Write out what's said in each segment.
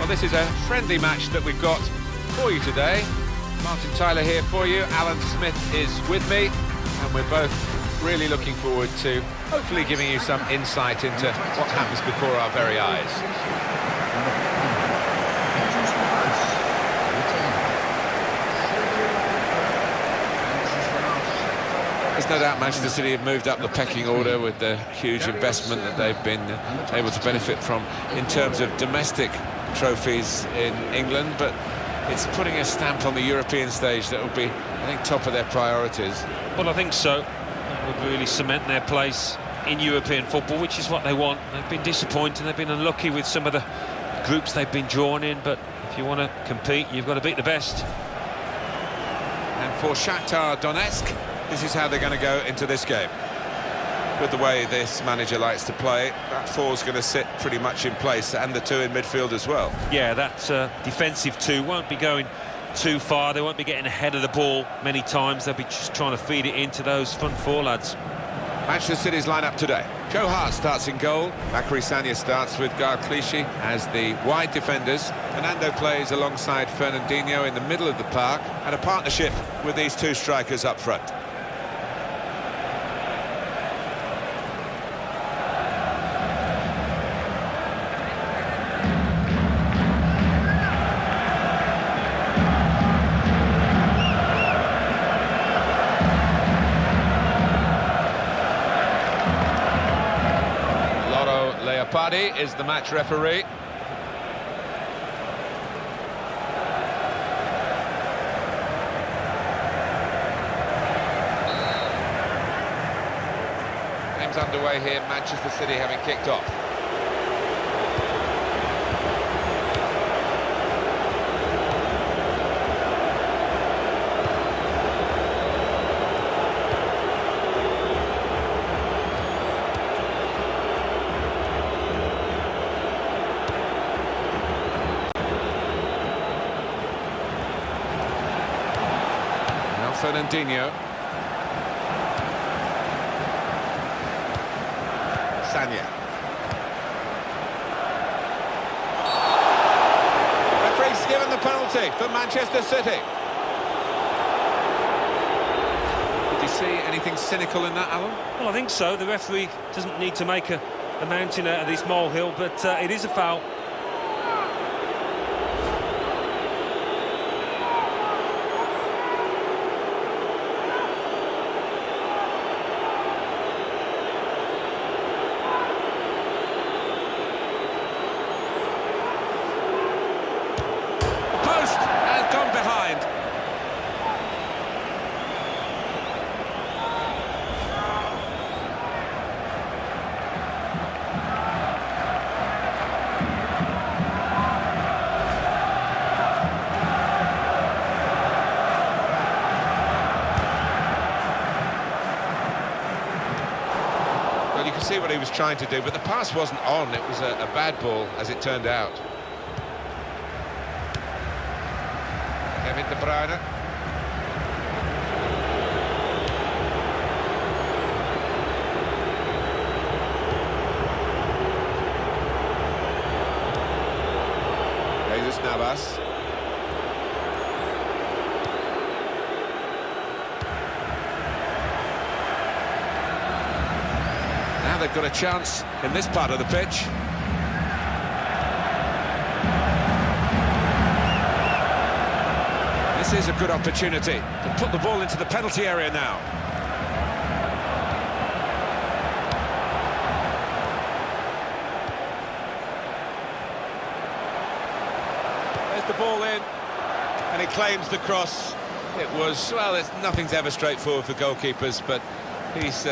Well, this is a friendly match that we've got for you today. Martin Tyler here for you, Alan Smith is with me, and we're both really looking forward to hopefully giving you some insight into what happens before our very eyes. There's no doubt Manchester City have moved up the pecking order with the huge investment that they've been able to benefit from in terms of domestic trophies in England, but it's putting a stamp on the European stage that will be, I think, top of their priorities. Well, I think so. That would really cement their place in European football, which is what they want. They've been disappointed, they've been unlucky with some of the groups they've been drawn in, but if you want to compete, you've got to beat the best. And for Shakhtar Donetsk, this is how they're going to go into this game. With the way this manager likes to play, that four's going to sit pretty much in place, and the two in midfield as well. Yeah, that defensive two won't be going too far. They won't be getting ahead of the ball many times. They'll be just trying to feed it into those front four lads. Manchester City's lineup today. Joe Hart starts in goal. Bakary Sagna starts with Gard Clichy as the wide defenders. Fernando plays alongside Fernandinho in the middle of the park, and a partnership with these two strikers up front. Leopardi is the match referee. Game's underway here, Manchester City having kicked off. Fernandinho. Sagna. Referee's given the penalty for Manchester City. Did you see anything cynical in that, Alan? Well, I think so. The referee doesn't need to make a mountain out of this molehill, but it is a foul. See what he was trying to do, but the pass wasn't on. It was a bad ball, as it turned out. Kevin De Bruyne. Jesus Navas. Now they've got a chance in this part of the pitch. This is a good opportunity to put the ball into the penalty area now. There's the ball in, and he claims the cross. It was, well, nothing's ever straightforward for goalkeepers, but he's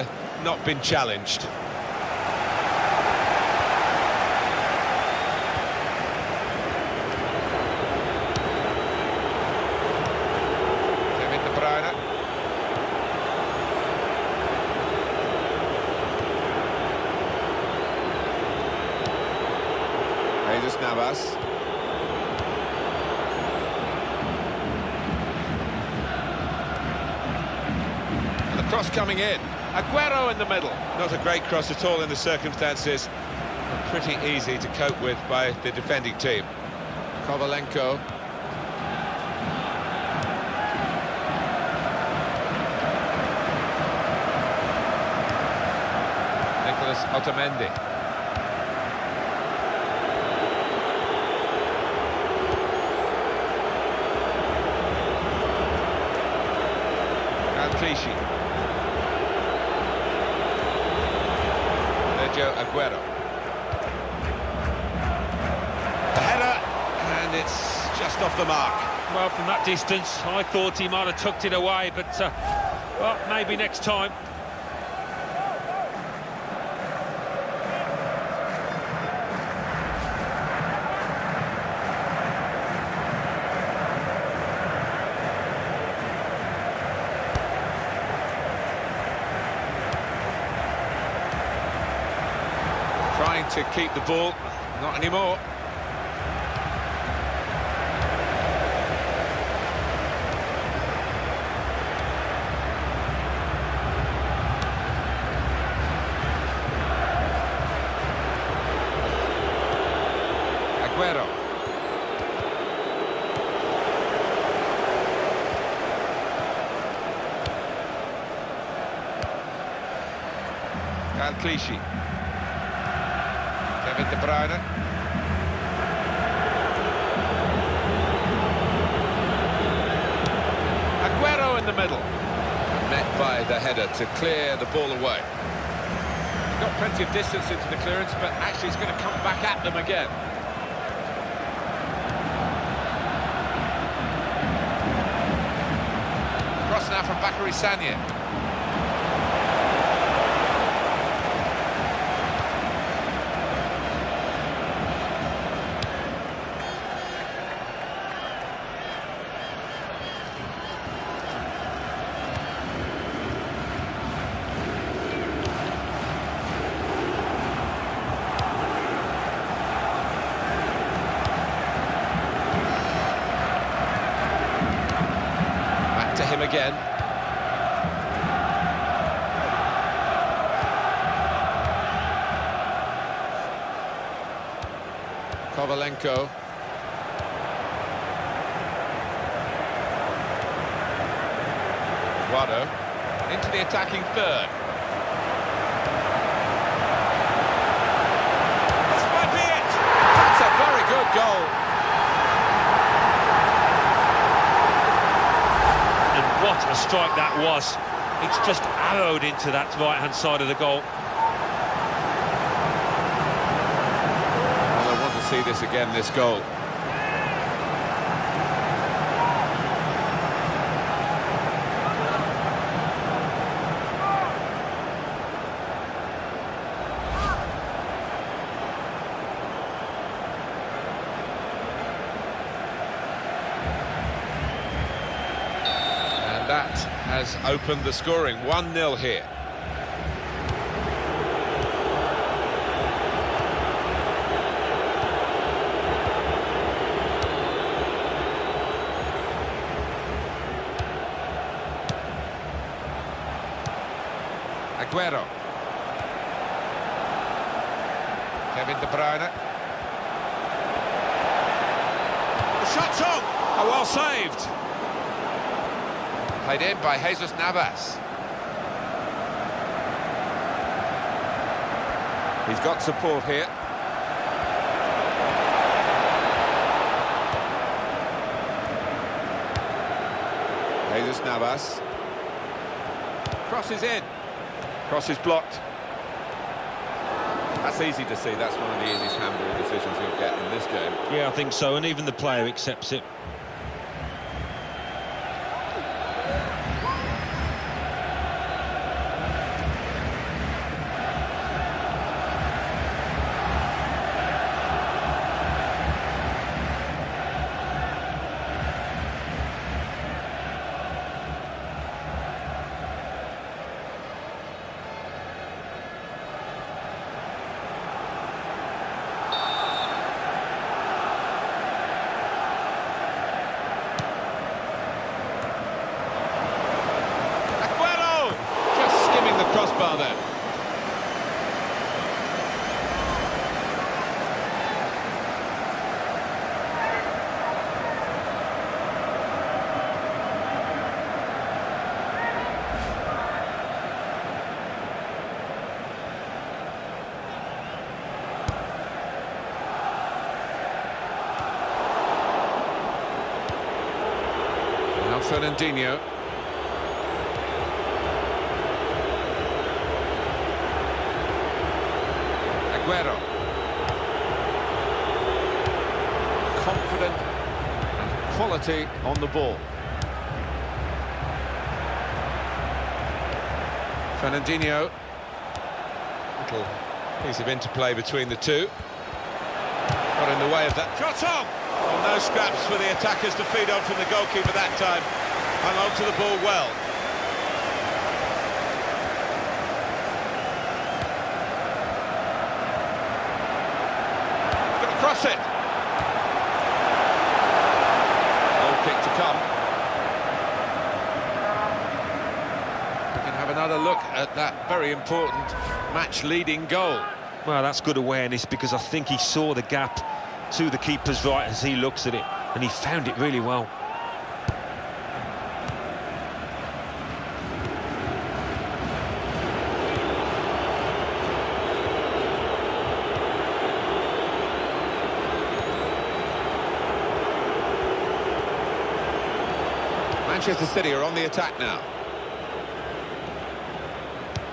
not been challenged. Jesus Navas. And the cross coming in. Aguero in the middle. Not a great cross at all in the circumstances. Pretty easy to cope with by the defending team. Kovalenko. Nicholas Otamendi. Clichy. Sergio Aguero. The header, and it's just off the mark. Well, from that distance, I thought he might have tucked it away, but, well, maybe next time. Trying to keep the ball, not anymore. Aguero. Clichy. Kevin De Bruyne. Aguero in the middle. Met by the header to clear the ball away. Got plenty of distance into the clearance, but actually it's going to come back at them again. Cross now from Bakary Sagna. To him again. Kovalenko. Guado into the attacking third. This might be it. That's a very good goal. What a strike that was. It's just arrowed into that right-hand side of the goal. Well, I want to see this again, this goal. That has opened the scoring. 1-0 here. Aguero. Kevin De Bruyne. The shot's on! Oh, well saved. Played in by Jesus Navas. He's got support here. Jesus Navas. Crosses in. Cross is blocked. That's easy to see. That's one of the easiest handball decisions you'll get in this game. Yeah, I think so, and even the player accepts it. Fernandinho. Aguero. Confident and quality on the ball. Fernandinho. Little piece of interplay between the two. Got in the way of that. Shot on! Well, no scraps for the attackers to feed on from the goalkeeper that time. Hung on to the ball well. Gonna cross it. Goal kick to come. We can have another look at that very important match-leading goal. Well, that's good awareness, because I think he saw the gap to the keeper's right as he looks at it, and he found it really well. Manchester City are on the attack now.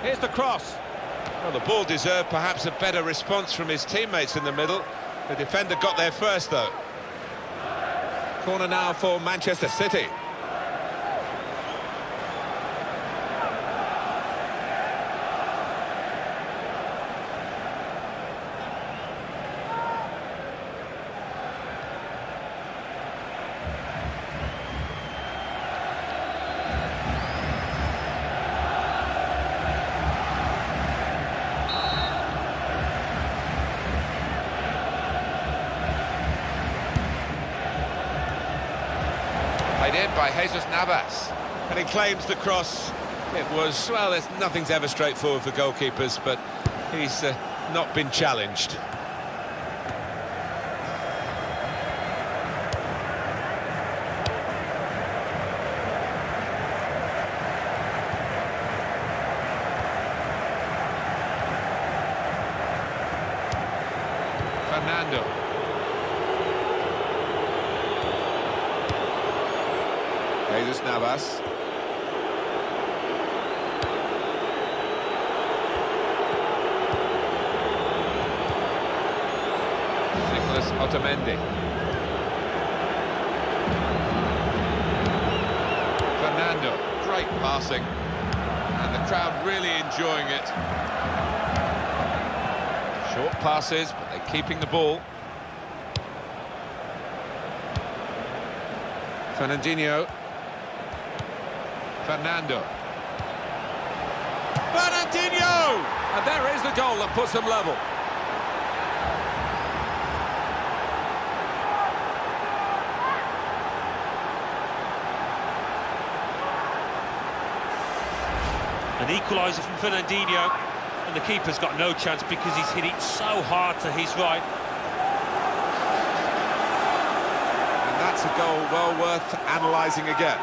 Here's the cross. Well, the ball deserved perhaps a better response from his teammates in the middle. The defender got there first, though. Corner now for Manchester City. Played in by Jesus Navas, and he claims the cross. It was, well, nothing's ever straightforward for goalkeepers, but he's not been challenged. Fernando. Jesus Navas. Nicholas Otamendi. Fernando. Great passing. And the crowd really enjoying it. Short passes, but they're keeping the ball. Fernandinho. Fernando. Fernandinho! And there is the goal that puts them level. An equaliser from Fernandinho, and the keeper's got no chance because he's hit it so hard to his right. And that's a goal well worth analysing again.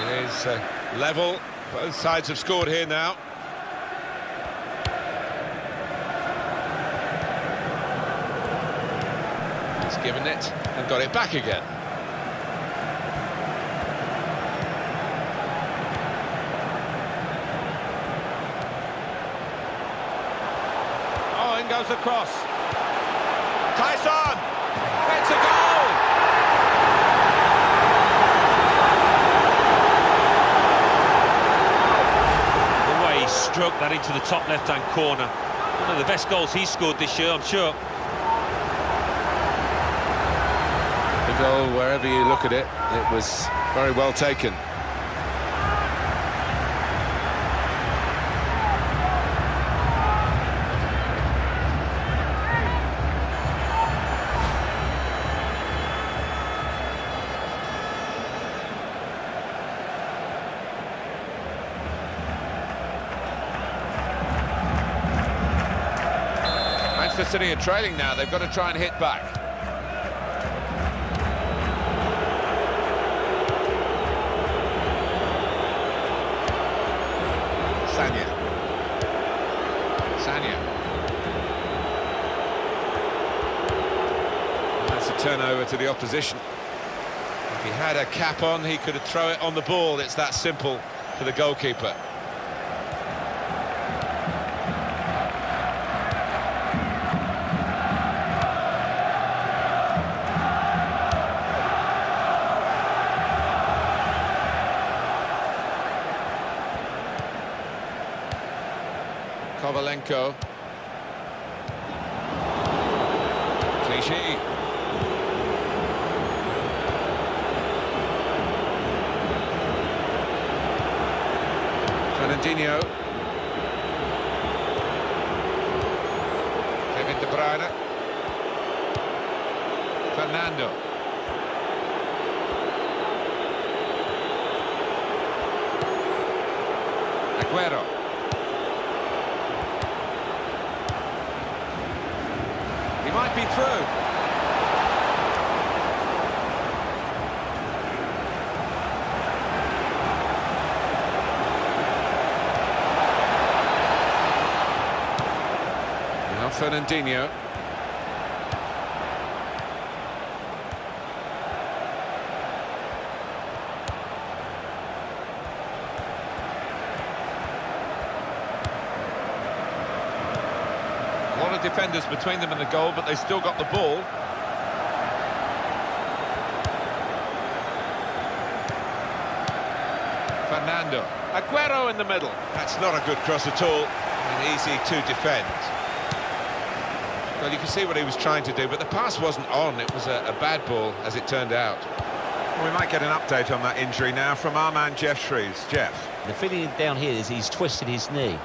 It is level. Both sides have scored here now. He's given it and got it back again. Oh, in goes the cross. Tyson! It's a goal! Struck that into the top left-hand corner. One of the best goals he's scored this year, I'm sure. The goal, wherever you look at it, it was very well taken. Manchester City are trailing now. They've got to try and hit back. Sanya. And that's a turnover to the opposition. If he had a cap on, he could throw it on the ball. It's that simple for the goalkeeper. Kovalenko. Clichy. Fernandinho. Kevin De Bruyne. Fernando. Aguero. He might be through. Now Fernandinho. A lot of defenders between them and the goal, but they still got the ball. Fernando. Aguero in the middle. That's not a good cross at all, and easy to defend. Well, you can see what he was trying to do, but the pass wasn't on. It was a bad ball, as it turned out. Well, we might get an update on that injury now from our man Jeff Shreves. Jeff. The feeling down here is he's twisted his knee.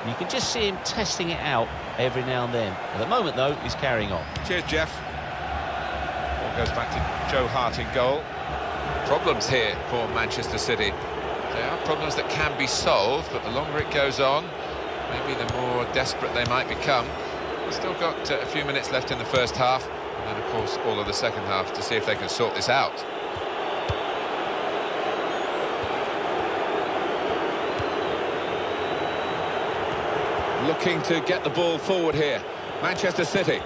You can just see him testing it out every now and then. At the moment, though, he's carrying on. Cheers, Jeff. Ball goes back to Joe Hart in goal. Problems here for Manchester City. They are problems that can be solved, but the longer it goes on, maybe the more desperate they might become. We've still got a few minutes left in the first half, and then, of course, all of the second half to see if they can sort this out. Looking to get the ball forward here, Manchester City.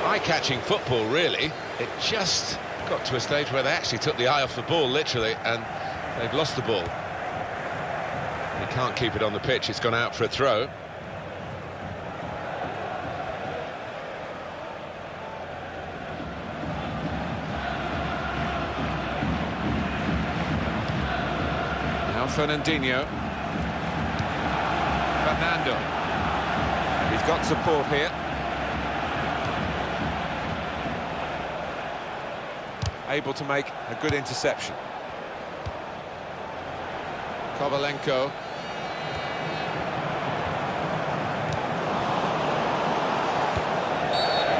Eye-catching football, really. It just got to a stage where they actually took the eye off the ball, literally, and they've lost the ball. They can't keep it on the pitch. It's gone out for a throw. Now Fernandinho. Fernando. He's got support here. Able to make a good interception. Kovalenko.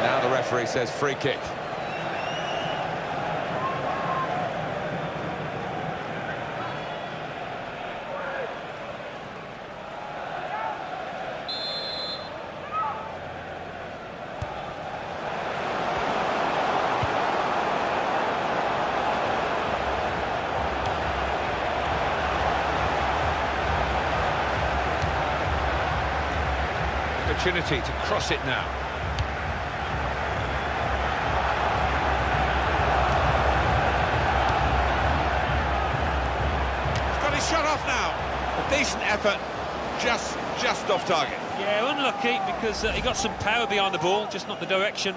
Now the referee says free kick. Opportunity to cross it now. He's got his shot off now. A decent effort, just off target. Yeah, unlucky because he got some power behind the ball, just not the direction.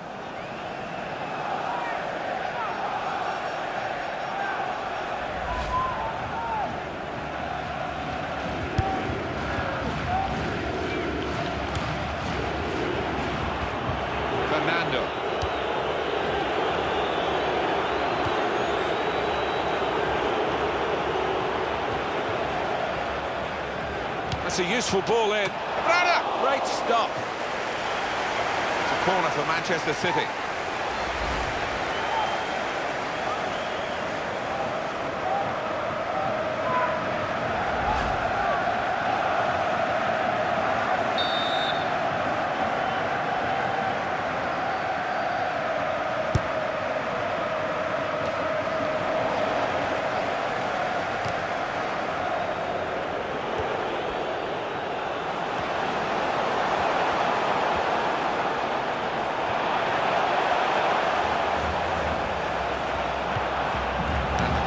Fernando. That's a useful ball in. Great stop. It's a corner for Manchester City.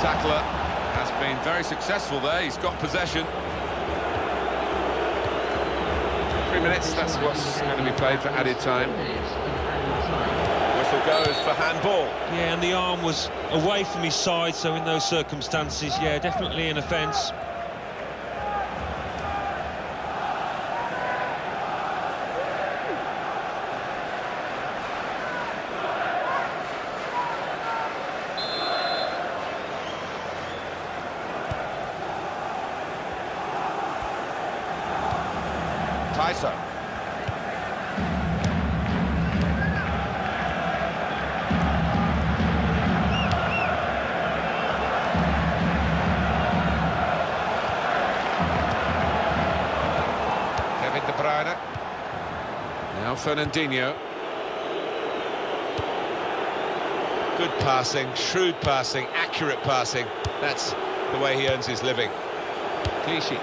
tackler has been very successful there. He's got possession. 3 minutes, that's what's going to be played for added time. Whistle goes for handball. Yeah, and the arm was away from his side, so in those circumstances, yeah, definitely an offence. Tyson. Kevin De Bruyne. Now Fernandinho. Good passing, shrewd passing, accurate passing. That's the way he earns his living. Clichy.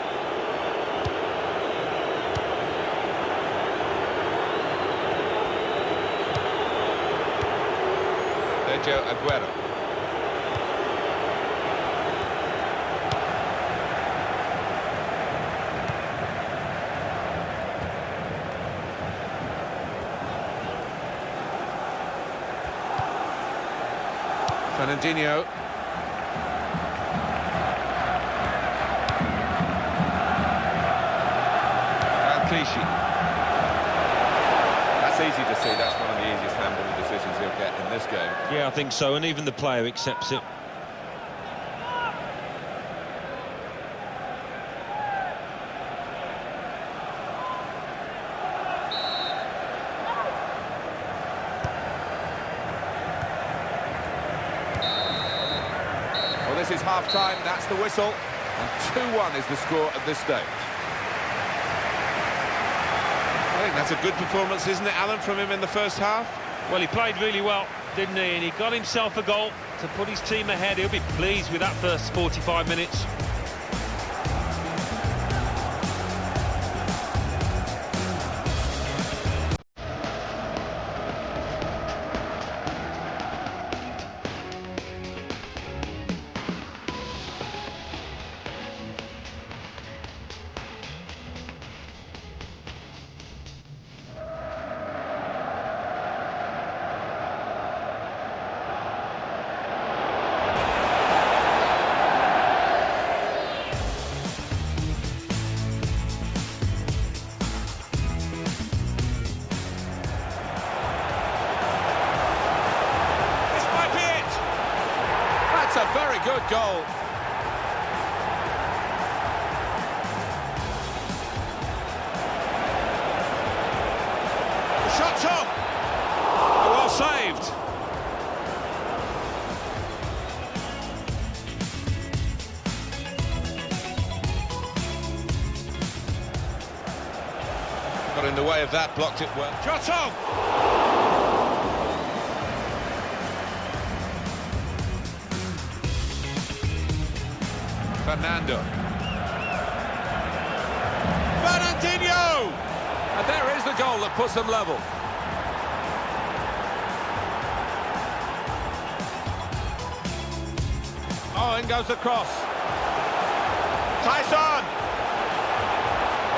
Aguero. Fernandinho. And Clichy. That's easy to see. That's one of the easiest handball decisions he'll get in this game. Yeah, I think so, and even the player accepts it. Well, this is half-time. That's the whistle. And 2-1 is the score at this stage. I think that's a good performance, isn't it, Alan, from him in the first half? Well, he played really well, didn't he? And he got himself a goal to put his team ahead. He'll be pleased with that first 45 minutes. That's a very good goal. The shot's on! Well saved. Got in the way of that, blocked it well. Shot on! Fernandinho. And there is the goal that puts them level. Oh, in goes the cross. Tyson!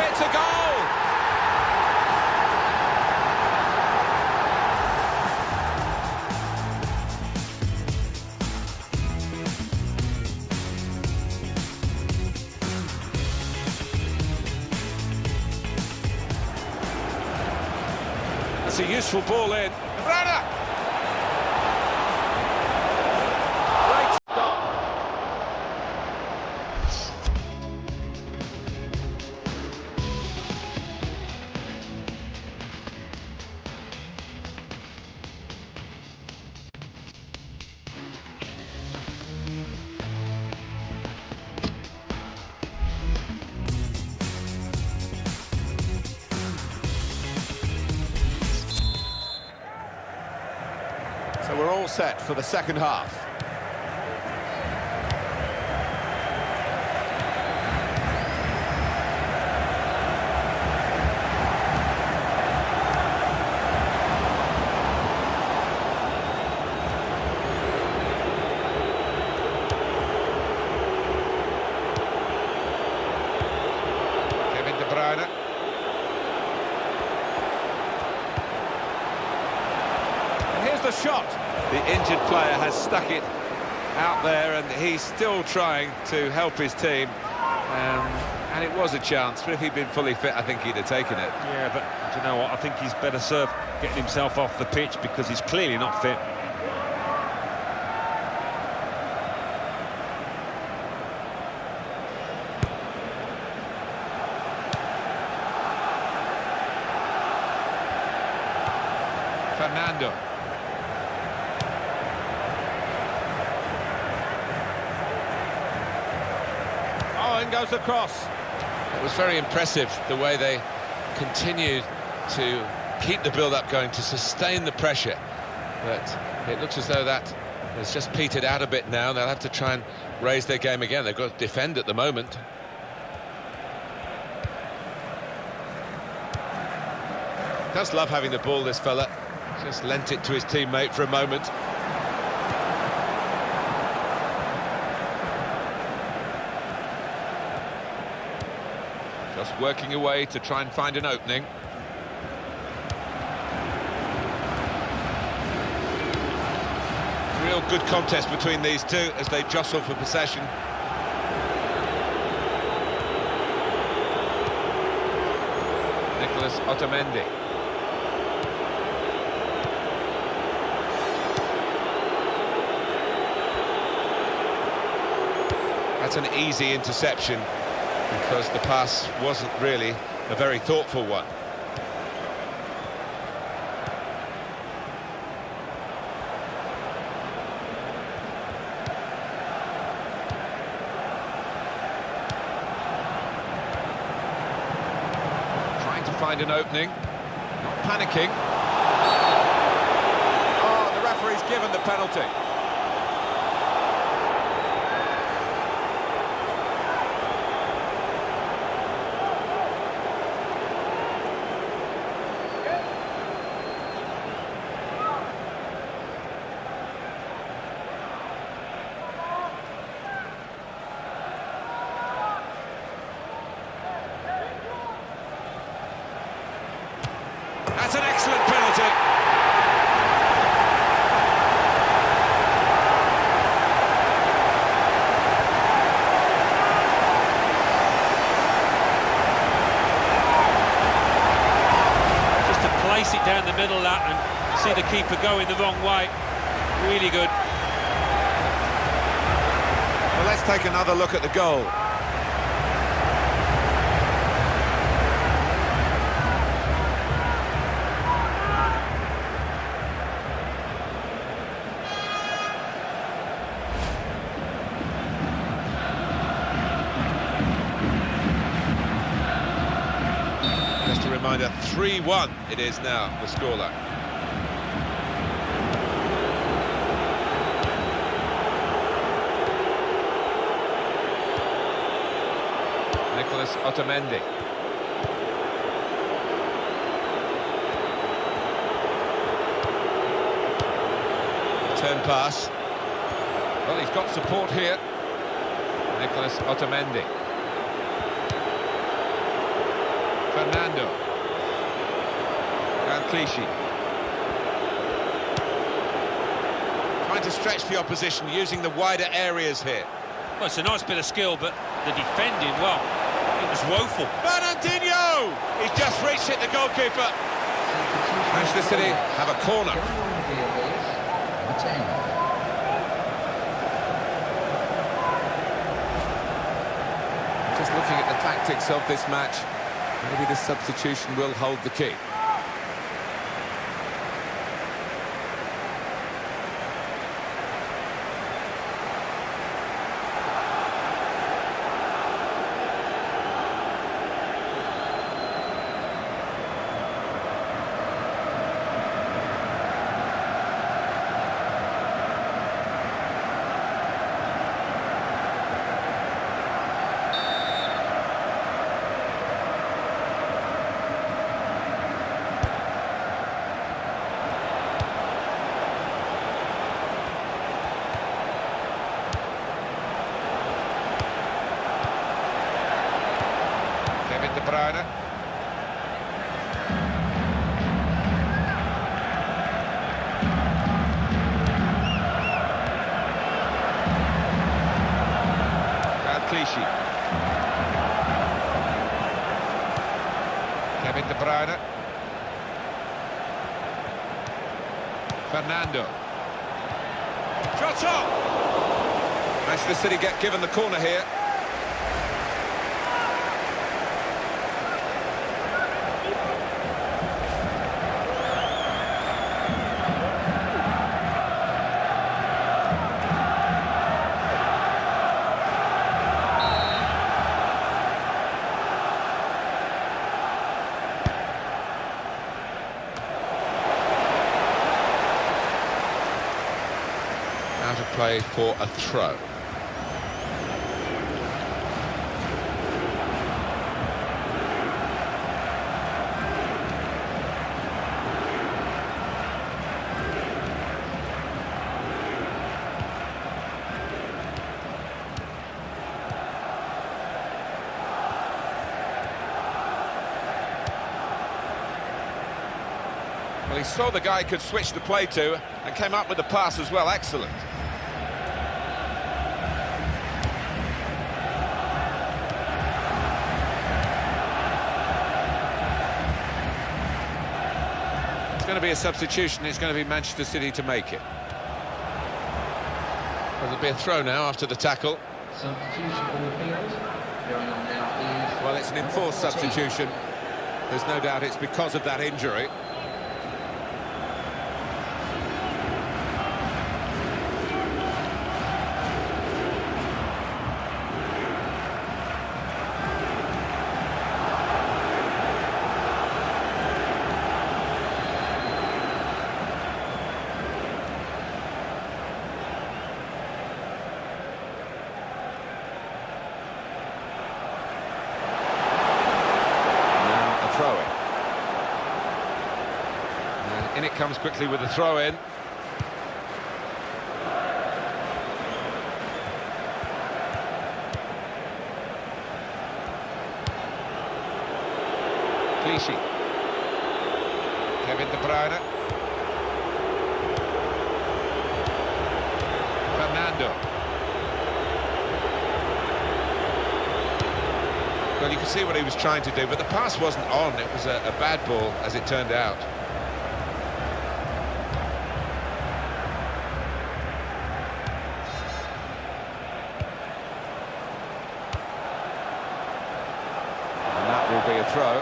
It's a goal! It's a useful ball in. Brana! Great stop. So we're all set for the second half. the shot. The injured player has stuck it out there, and he's still trying to help his team. And it was a chance, but if he'd been fully fit, I think he'd have taken it. Yeah, but do you know what? I think he's better served getting himself off the pitch because he's clearly not fit. Fernando. Oh, in goes the cross. It was very impressive the way they continued to keep the build-up going, to sustain the pressure. But it looks as though that has just petered out a bit now. They'll have to try and raise their game again. They've got to defend at the moment. Does love having the ball, this fella. Just lent it to his teammate for a moment. Just working away to try and find an opening. Real good contest between these two as they jostle for possession. Nicolas Otamendi. That's an easy interception, because the pass wasn't really a very thoughtful one. Trying to find an opening, not panicking. Oh, the referee's given the penalty. That's an excellent penalty. Just to place it down the middle of that and see the keeper going the wrong way. Really good. Well, let's take another look at the goal. Just a reminder, 3-1 it is now, the scoreline. Nicolas Otamendi. Turn pass. Well, he's got support here. Nicolas Otamendi. Fernando. Clichy. Trying to stretch the opposition, using the wider areas here. Well, it's a nice bit of skill, but the defending, well, it was woeful. Fernandinho! He's just reached it, the goalkeeper. Manchester City have a corner. Just looking at the tactics of this match, maybe the substitution will hold the key. Fernando. Shot on! Manchester City get given the corner here. Out of play for a throw. Well, he saw the guy could switch the play to and came up with the pass as well. Excellent. It's going to be a substitution. It's going to be Manchester City to make it. Well, there'll be a throw now after the tackle. Substitution for the field. Going on now is... Well, it's an enforced substitution. There's no doubt it's because of that injury. In it comes quickly with the throw-in. Clichy. Kevin De Bruyne. Fernando. Well, you can see what he was trying to do, but the pass wasn't on. It was a bad ball, as it turned out. Be a throw.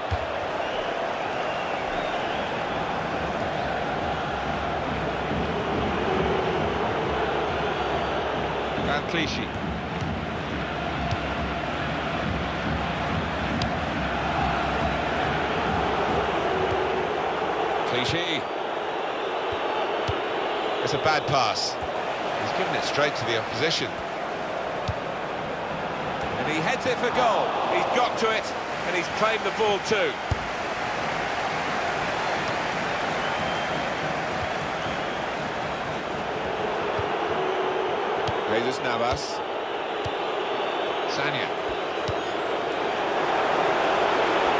And Clichy. Clichy. It's a bad pass. He's given it straight to the opposition. And he heads it for goal. He's got to it. And he's claimed the ball too. Jesus Navas. Sanya.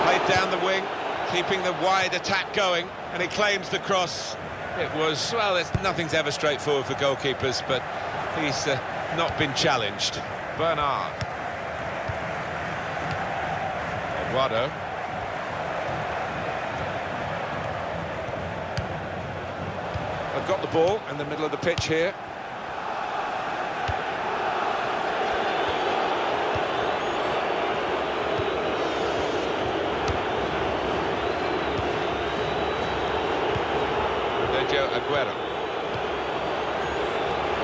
Played down the wing, keeping the wide attack going, and he claims the cross. It was, well, nothing's ever straightforward for goalkeepers, but he's not been challenged. Bernard. Eduardo. They've got the ball in the middle of the pitch here. Sergio Aguero.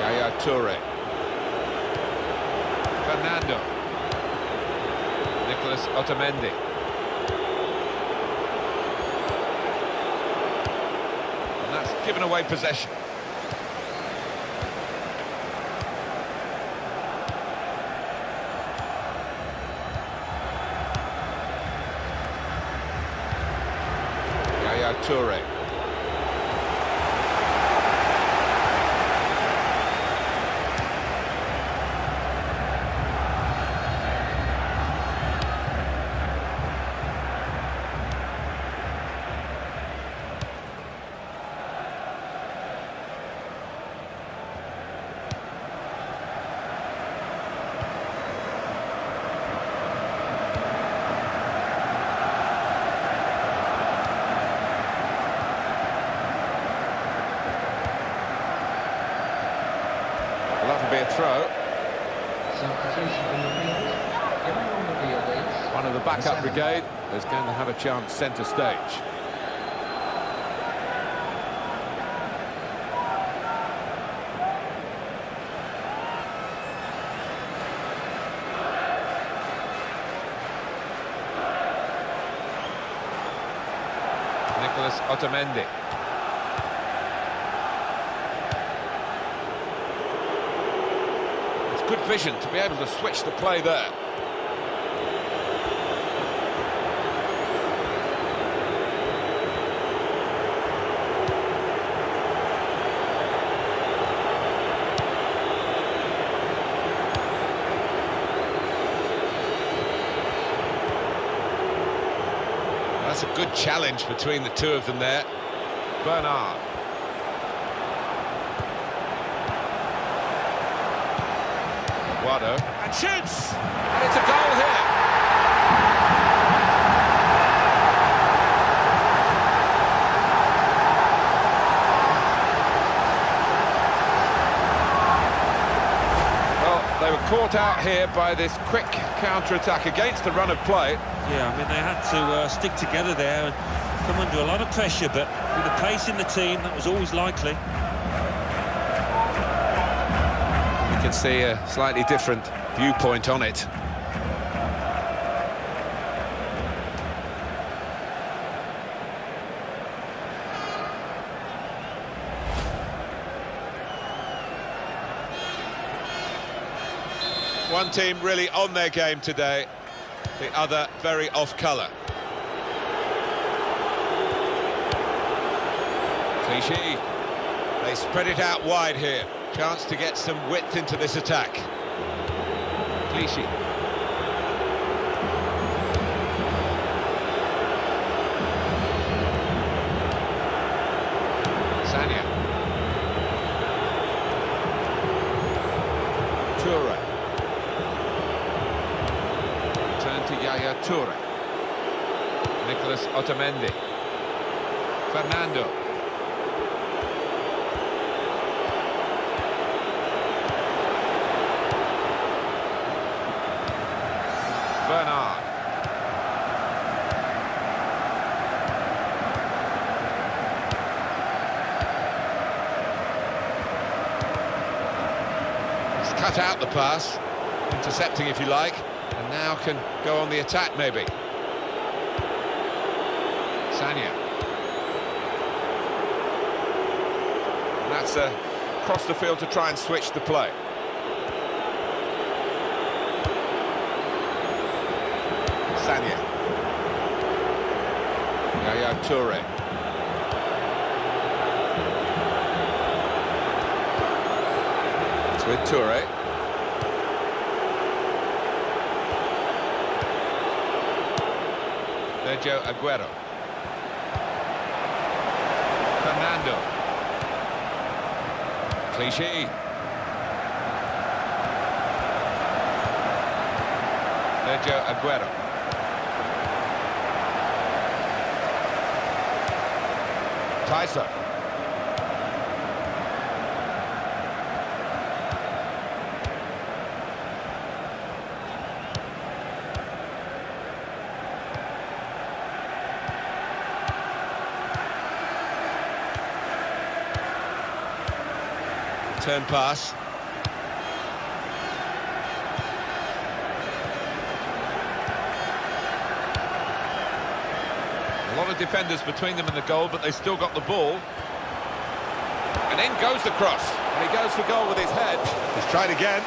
Yaya Toure. Fernando. Nicolas Otamendi. And that's given away possession. Yaya Toure. clear throw. Substitution in the field. Going on the field is... One of the backup brigade is going to have a chance centre stage. Otamendi. It's good vision to be able to switch the play there. That's a good challenge between the two of them there. Bernard. Guado. And shoots! And it's a goal here. Well, they were caught out here by this quick counter-attack against the run of play. Yeah, I mean, they had to stick together there and come under a lot of pressure, but with the pace in the team, that was always likely. You can see a slightly different viewpoint on it. One team really on their game today, the other very off colour. Clichy. They spread it out wide here. Chance to get some width into this attack. Clichy. Sanya. Toure. Turn to Yaya Toure. Nicolas Otamendi. Fernando. Bernard. He's cut out the pass, intercepting if you like, and now can go on the attack maybe. Sanya. And that's across the field to try and switch the play. Sanya. Yaya Toure. It's with Toure. Sergio Aguero. Fernando. Clichy. Sergio Aguero. Tyson. Turn pass. A lot of defenders between them and the goal, but they still got the ball. And in goes the cross. And he goes for goal with his head. He's tried again.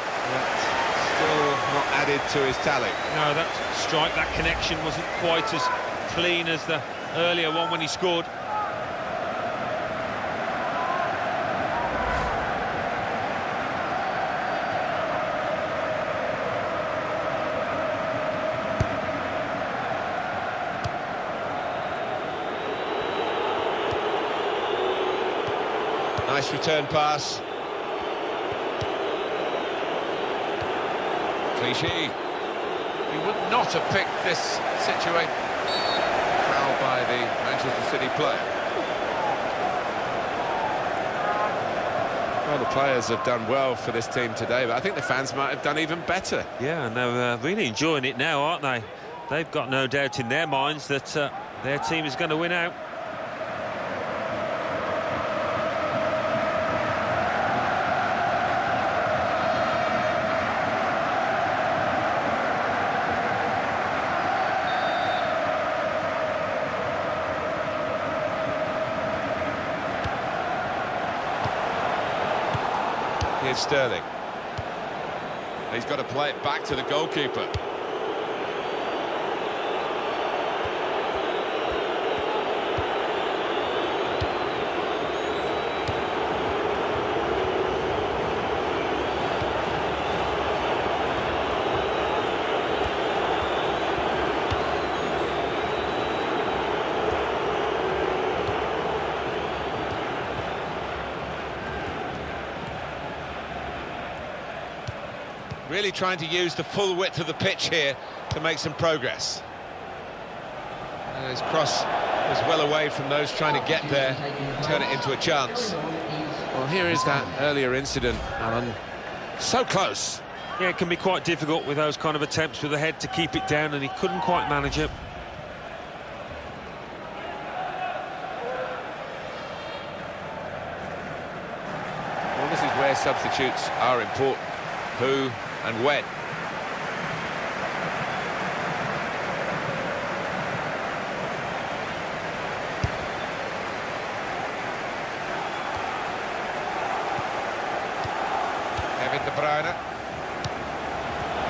Still not added to his tally. No, that strike, that connection wasn't quite as clean as the earlier one when he scored. Nice return pass. Clichy. He would not have picked this situation. Foul by the Manchester City player. Well, the players have done well for this team today, but I think the fans might have done even better. Yeah, and they're really enjoying it now, aren't they? They've got no doubt in their minds that their team is going to win out. Here's Sterling. He's got to play it back to the goalkeeper. Really trying to use the full width of the pitch here to make some progress. His cross was well away from those trying to get there, turn it into a chance. Well, here is that earlier incident, Alan. So close. Yeah, it can be quite difficult with those kind of attempts with the head to keep it down, and he couldn't quite manage it. Well, this is where substitutes are important. Who and when. Kevin De Bruyne.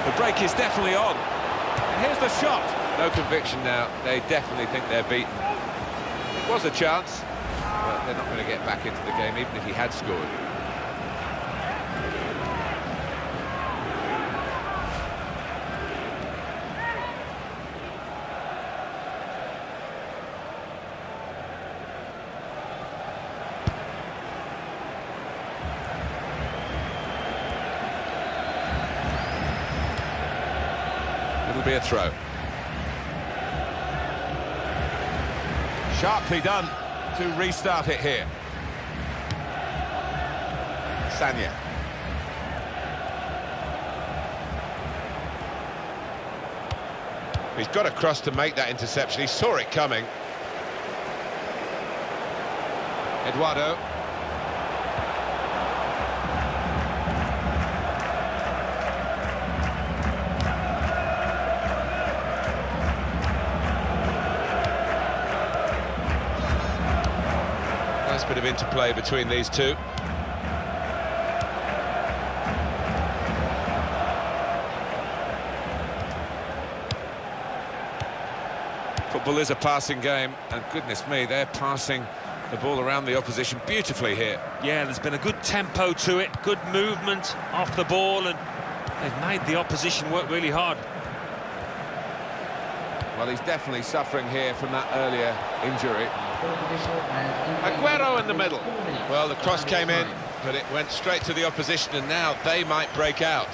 The break is definitely on. And here's the shot. No conviction now. They definitely think they're beaten. It was a chance, but they're not going to get back into the game, even if he had scored. Be a throw. Sharply done to restart it here. Sanya. He's got a cross to make that interception. He saw it coming. Eduardo. Nice bit of interplay between these two. Football is a passing game, and goodness me, they're passing the ball around the opposition beautifully here. Yeah, there's been a good tempo to it, good movement off the ball, and they've made the opposition work really hard. Well, he's definitely suffering here from that earlier injury. Aguero in the middle. Well, the cross came in, but it went straight to the opposition, and now they might break out.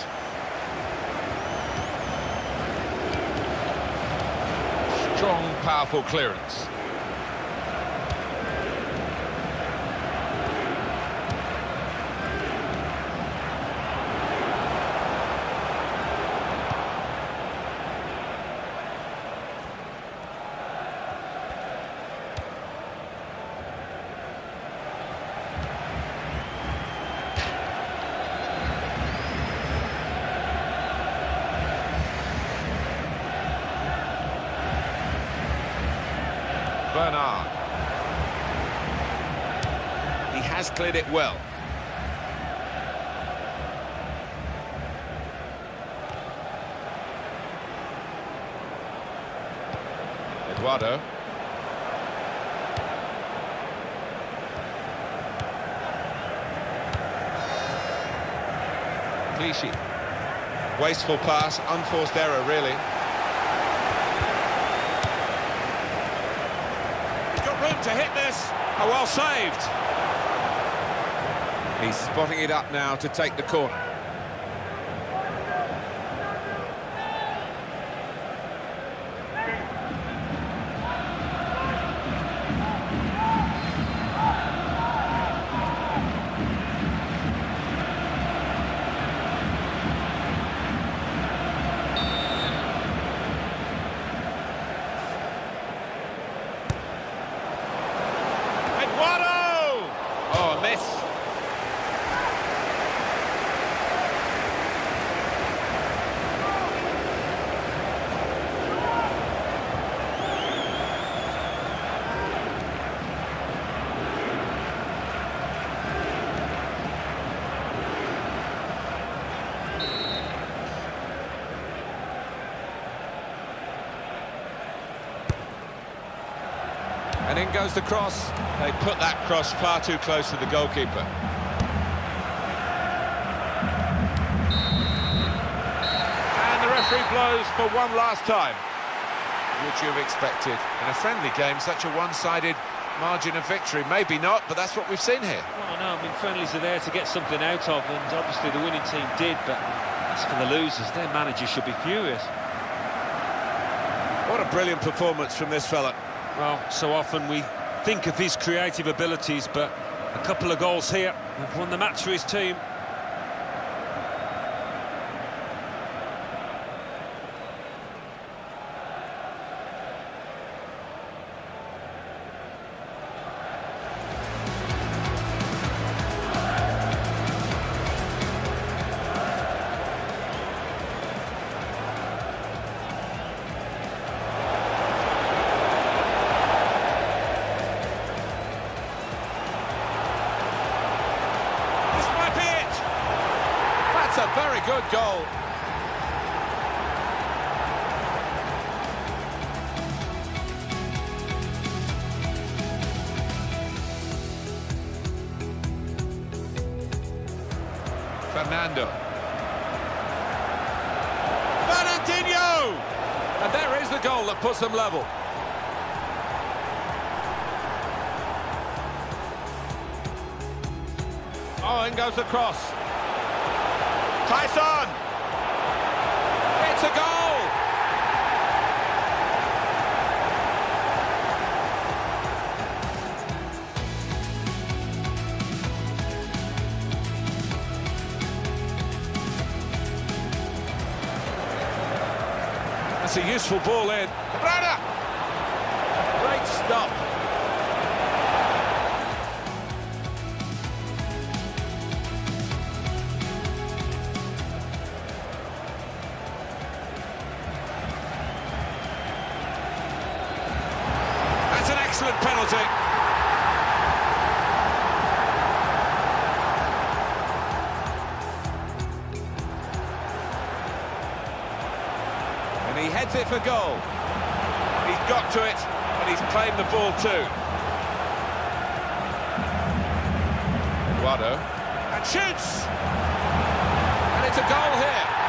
Strong, powerful clearance. Bernard. He has cleared it well. Eduardo. Clichy. Wasteful pass, unforced error, really. Room to hit this. Oh, well saved. He's spotting it up now to take the corner. In goes the cross. They put that cross far too close to the goalkeeper. And the referee blows for one last time. Would you have expected in a friendly game such a one-sided margin of victory? Maybe not, but that's what we've seen here. Well, no, I mean, friendlies are there to get something out of, and obviously the winning team did, but as for the losers, their manager should be furious. What a brilliant performance from this fella. Well, so often we think of his creative abilities, but a couple of goals here have won the match for his team. That's a very good goal. Fernandinho. And there is the goal that puts them level. Oh, in goes the cross. Tyson! It's a goal! That's a useful ball in. Brana! Great stop. That's an excellent penalty. And he heads it for goal. He's got to it, and he's claimed the ball too. Eduardo. And shoots! And it's a goal here.